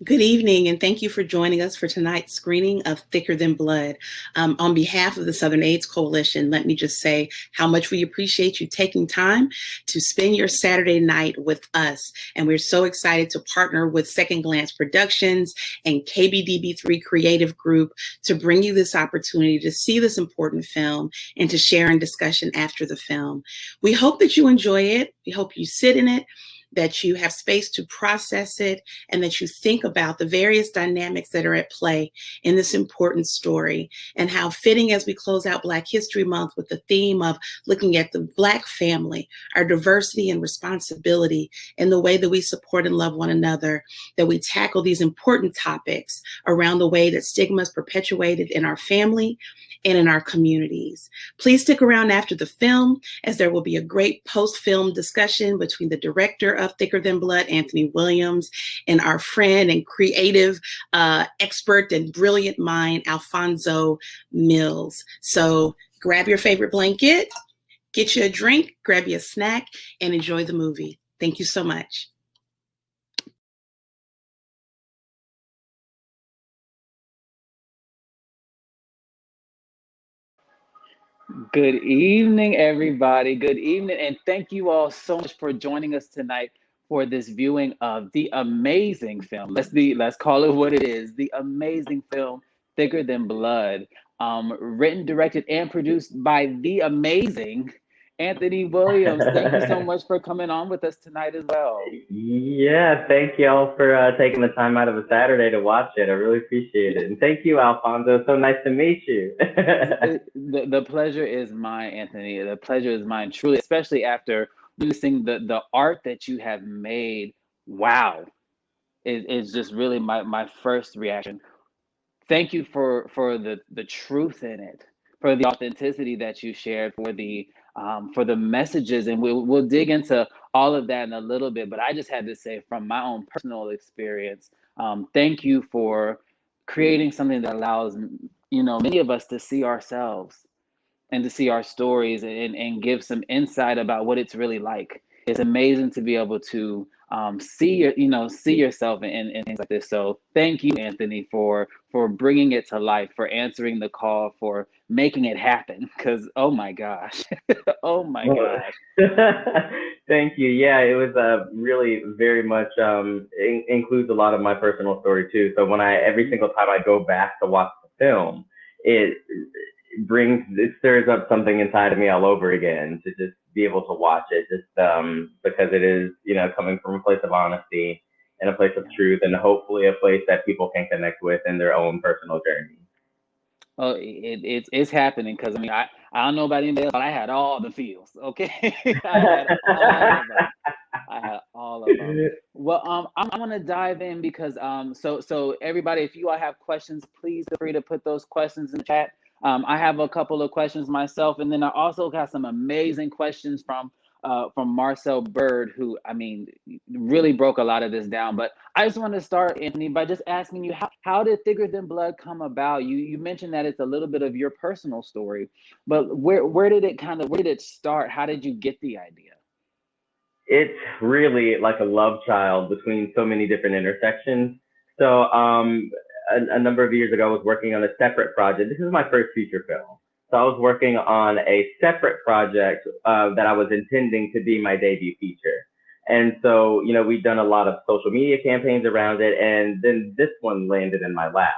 Good evening, and thank you for joining us for tonight's screening of Thicker Than Blood. On behalf of the Southern AIDS Coalition, let me just say how much we appreciate you taking time to spend your Saturday night with us. And we're so excited to partner with Second Glance Productions and KBDB3 Creative Group to bring you this opportunity to see this important film and to share in discussion after the film. We hope that you enjoy it. We hope you sit in it, that you have space to process it, and that you think about the various dynamics that are at play in this important story, and how fitting as we close out Black History Month with the theme of looking at the Black family, our diversity and responsibility, and the way that we support and love one another, that we tackle these important topics around the way that stigma is perpetuated in our family and in our communities. Please stick around after the film, as there will be a great post-film discussion between the director of Thicker Than Blood, Anthony Williams, and our friend and creative expert and brilliant mind, Alphonso Mills. So grab your favorite blanket, get you a drink, grab you a snack, and enjoy the movie. Thank you so much. Good evening, everybody. Good evening, and thank you all so much for joining us tonight for this viewing of the amazing film. Let's call it what it is: the amazing film, Thicker Than Blood, written, directed, and produced by the amazing Anthony Williams. Thank you so much for coming on with us tonight as well. Yeah, thank y'all for taking the time out of a Saturday to watch it. I really appreciate it. And thank you, Alfonso. So nice to meet you. The pleasure is mine, Anthony. The pleasure is mine, truly, especially after witnessing the art that you have made. Wow, it's just really my first reaction. Thank you for the truth in it, for the authenticity that you shared, for the messages, and we'll dig into all of that in a little bit. But I just had to say, from my own personal experience, thank you for creating something that allows many of us to see ourselves and to see our stories and give some insight about what it's really like. It's amazing to be able to see yourself in things like this. So thank you, Anthony, for bringing it to life, for answering the call, for making it happen. Because oh my gosh, oh my Well, gosh. thank you. Yeah, it was really very much includes a lot of my personal story too. So every single time I go back to watch the film, it it stirs up something inside of me all over again to just be able to watch it, just because it is coming from a place of honesty and a place of truth, and hopefully a place that people can connect with in their own personal journey. Oh, it's happening because I don't know about anybody else, but I had all the feels. Okay, I had all of them. I had all of them. Well, I'm gonna dive in because so everybody, if you all have questions, please feel free to put those questions in the chat. I have a couple of questions myself, and then I also got some amazing questions from Marcel Bird, who really broke a lot of this down. But I just want to start, Anthony, by just asking you, how did Thicker Than Blood come about? You mentioned that it's a little bit of your personal story, but where did it start? How did you get the idea? It's really like a love child between so many different intersections. So a number of years ago, I was working on a separate project. This is my first feature film. So I was working on a separate project that I was intending to be my debut feature. And so, we'd done a lot of social media campaigns around it, and then this one landed in my lap.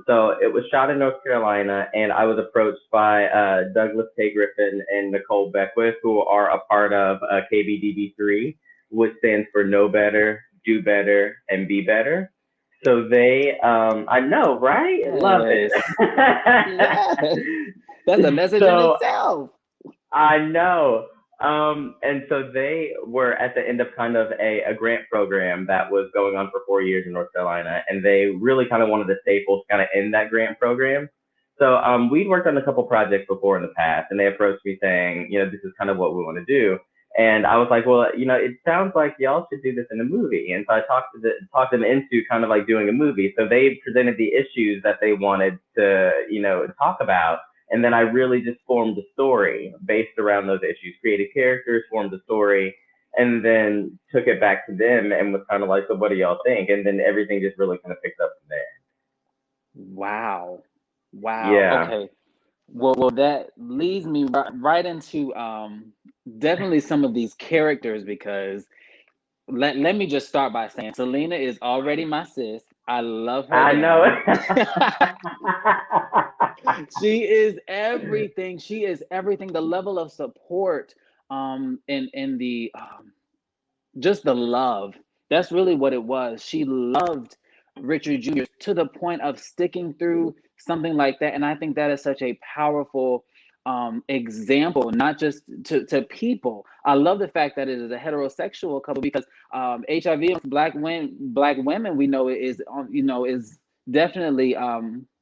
So it was shot in North Carolina, and I was approached by Douglas K. Griffin and Nicole Beckwith, who are a part of KBDB3, which stands for Know Better, Do Better, and Be Better. So I know, right? Love it. Yes. That's a message in itself. I know. And so they were at the end of kind of a grant program that was going on for 4 years in North Carolina, and they really kind of wanted a staple to kind of end that grant program. So we'd worked on a couple projects before in the past, and they approached me saying, this is kind of what we want to do. And I was like, well, it sounds like y'all should do this in a movie. And so I talked them into kind of like doing a movie. So they presented the issues that they wanted to, talk about. And then I really just formed a story based around those issues, created characters, formed a story, and then took it back to them and was kind of like, so what do y'all think? And then everything just really kind of picked up from there. Wow. Wow. Yeah. Okay. Well, that leads me right into definitely some of these characters because let me just start by saying Selena is already my sis. I love her I know. down. She is everything. She is everything. The level of support, in the just the love. That's really what it was. She loved Richard Jr. to the point of sticking through something like that. And I think that is such a powerful example, not just to people. I love the fact that it is a heterosexual couple because HIV amongst black women, we know is definitely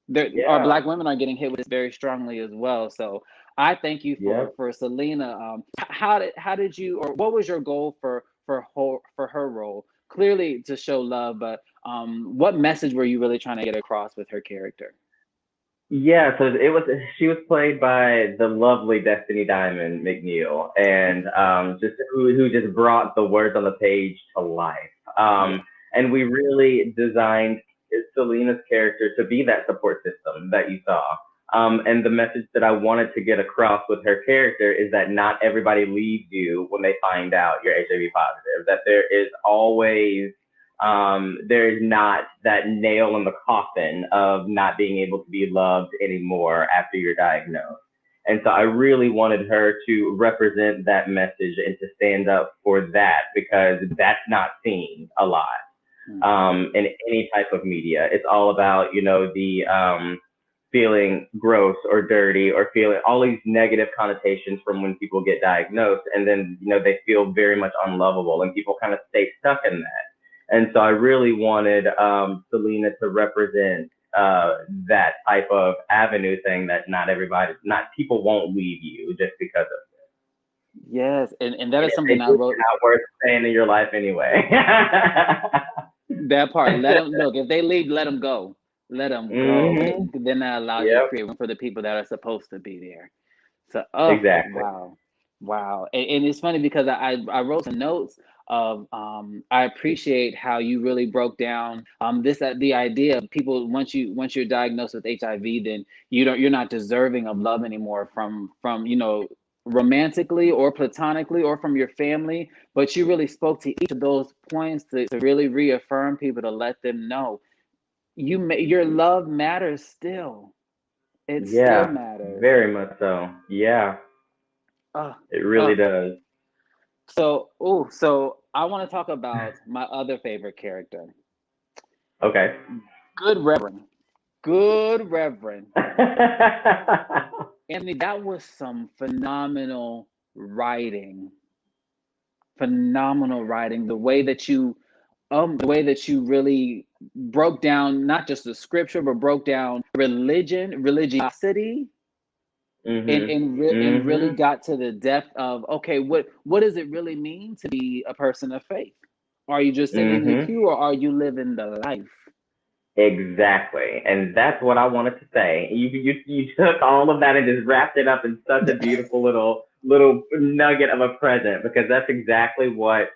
there our Yeah. black women are getting hit with this very strongly as well. So I thank you Yep. for Selena. How did you, or what was your goal for her role? Clearly to show love, but what message were you really trying to get across with her character? Yeah, so she was played by the lovely Destiny Diamond McNeil, and just who just brought the words on the page to life. Yeah. And we really designed Selena's character to be that support system that you saw. And the message that I wanted to get across with her character is that not everybody leaves you when they find out you're HIV positive. That there is not that nail in the coffin of not being able to be loved anymore after you're diagnosed. And so I really wanted her to represent that message and to stand up for that because that's not seen a lot in any type of media. It's all about, the feeling gross or dirty or feeling all these negative connotations from when people get diagnosed. And then, they feel very much unlovable and people kind of stay stuck in that. And so I really wanted Selena to represent that type of avenue, saying that not people won't leave you just because of Yes, and that it. is If they something I do, wrote. it's not worth staying in your life anyway. That part. Let them look. If they leave, let them go. Let them go. Hmm. Then that allows you to Yep. create room for the people that are supposed to be there. So, oh Exactly. wow, wow. And it's funny because I wrote some notes of I appreciate how you really broke down the idea of people once you're diagnosed with HIV, then you're not deserving of love anymore from romantically or platonically or from your family, but you really spoke to each of those points to really reaffirm people to let them know your love matters still. It still Yeah. matters. Very much so. Yeah. Uh, It really uh, does. so I want to talk about my other favorite character, Okay. Good Reverend. Good Reverend. Anthony, that was some writing. Phenomenal writing. The way that you really broke down not just the scripture, but broke down religiosity, Mhm. and really Mhm. got to the depth of, okay, what does it really mean to be a person of faith? Are you just sitting in the Mhm. pew or are you living the life? Exactly. And that's what I wanted to say. You took all of that and just wrapped it up in such a beautiful little nugget of a present because that's exactly what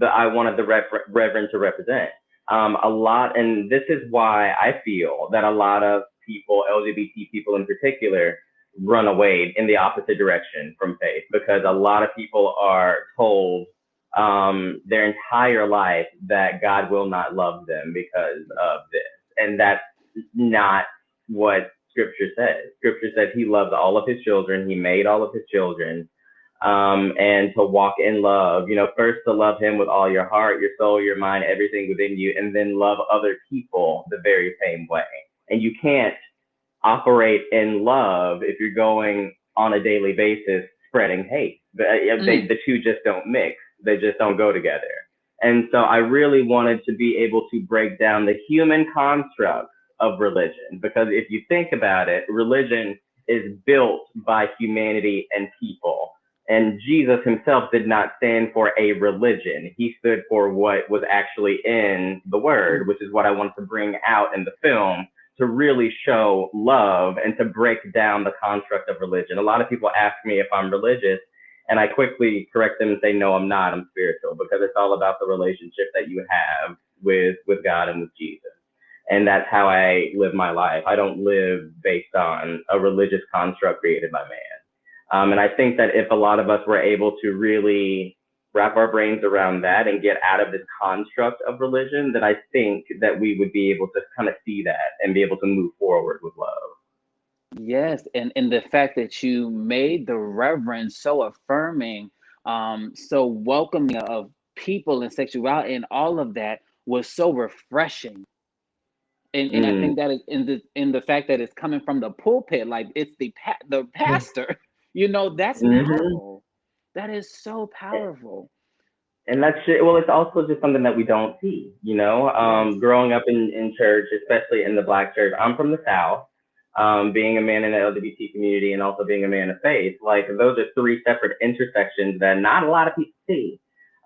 I wanted the Reverend to represent. A lot, and this is why I feel that a lot of people, LGBT people in particular, run away in the opposite direction from faith because a lot of people are told their entire life that God will not love them because of this. And that's not what scripture says. Scripture says he loves all of his children. He made all of his children. And to walk in love, first to love him with all your heart, your soul, your mind, everything within you, and then love other people the very same way. And you can't operate in love if you're going on a daily basis spreading hate. Mm, The two just don't mix. They just don't go together. And so I really wanted to be able to break down the human construct of religion because if you think about it, religion is built by humanity and people. And Jesus himself did not stand for a religion. He stood for what was actually in the word, mm, which is what I wanted to bring out in the film to really show love and to break down the construct of religion. A lot of people ask me if I'm religious, And I quickly correct them and say, no, I'm not. I'm spiritual, because it's all about the relationship that you have with God and with Jesus. And that's how I live my life. I don't live based on a religious construct created by man. And I think that if a lot of us were able to really wrap our brains around that and get out of this construct of religion, then I think that we would be able to kind of see that and be able to move forward with love. Yes, and the fact that you made the reverend so affirming, so welcoming of people and sexuality and all of that was so refreshing. And I Mm. think that is in the fact that it's coming from the pulpit, like it's the pastor, that's Mm-hmm. powerful. That is so powerful. And that's just, well, it's also just something that we don't see, Yes. growing up in church, especially in the Black church. I'm from the South. Being a man in the LGBT community and also being a man of faith, like those are three separate intersections that not a lot of people see.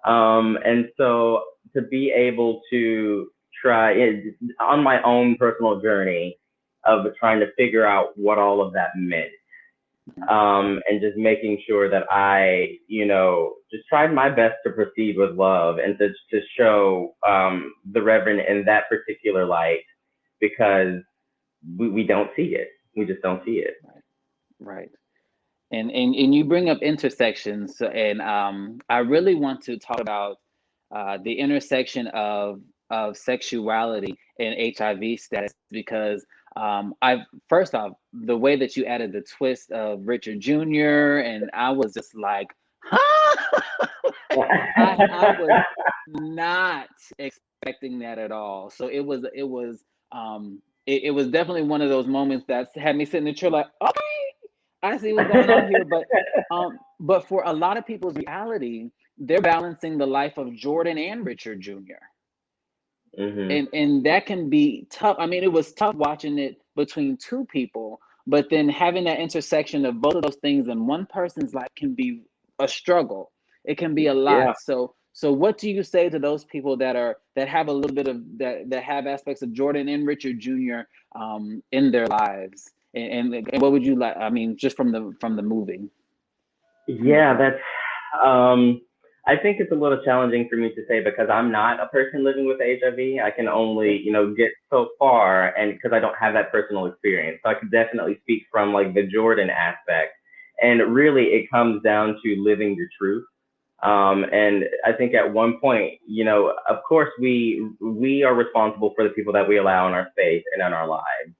And so to be able to try it on my own personal journey of trying to figure out what all of that meant, and just making sure that I, just tried my best to proceed with love and to show the Reverend in that particular light, because we don't see it. We just don't see it. Right. Right. And you bring up intersections, and I really want to talk about the intersection of sexuality and HIV status, because I've first off, the way that you added the twist of Richard Jr., and I was just like, huh? I was not expecting that at all. So it was definitely one of those moments that had me sitting in the chair like, okay, I see what's going on here. But for a lot of people's reality, they're balancing the life of Jordan and Richard Jr. Mm-hmm. And that can be tough. I mean, it was tough watching it between two people, but then having that intersection of both of those things in one person's life can be a struggle. It can be a Yeah. lot. So what do you say to those people that have a little bit of that have aspects of Jordan and Richard Jr. In their lives? And what would you like? I mean, just from the movie. Yeah, that's um I think it's a little challenging for me to say, because I'm not a person living with HIV. I can only, get so far, and because I don't have that personal experience. So I could definitely speak from like the Jordan aspect. And really it comes down to living your truth. And I think at one point, of course we are responsible for the people that we allow in our space and in our lives.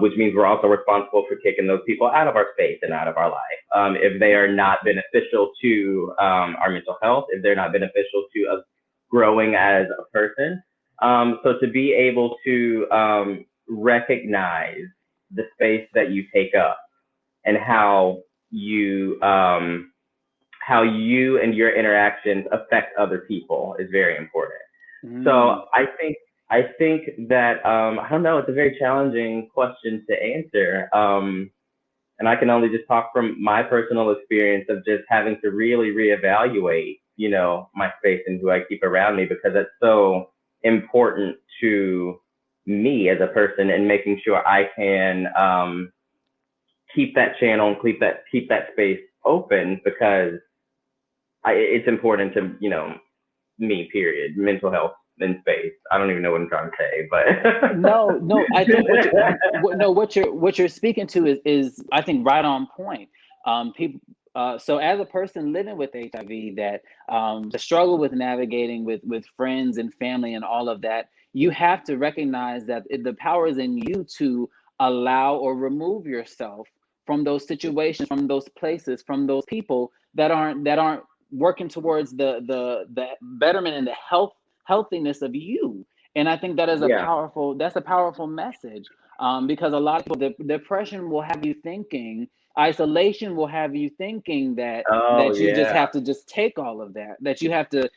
Which means we're also responsible for kicking those people out of our space and out of our life, if they are not beneficial to our mental health, if they're not beneficial to us growing as a person. So to be able to recognize the space that you take up and how you and your interactions affect other people is very important. So I think that I don't know. It's a very challenging question to answer, and I can only just talk from my personal experience of just having to really reevaluate, my space and who I keep around me, because it's so important to me as a person, and making sure I can keep that channel and keep that space open, because it's important to me, period. Mental health in space. I don't even know what I'm trying to say, but No, I think what you're speaking to is I think right on point. People. So as a person living with HIV, that the struggle with navigating with friends and family and all of that, you have to recognize that the power is in you to allow or remove yourself from those situations, from those places, from those people that aren't working towards the betterment and the healthiness of you. And I think that is yeah. that's a powerful message, because a lot of people, depression will have you thinking, isolation will have you thinking that Oh you just yeah. have to just take all of that, that you have to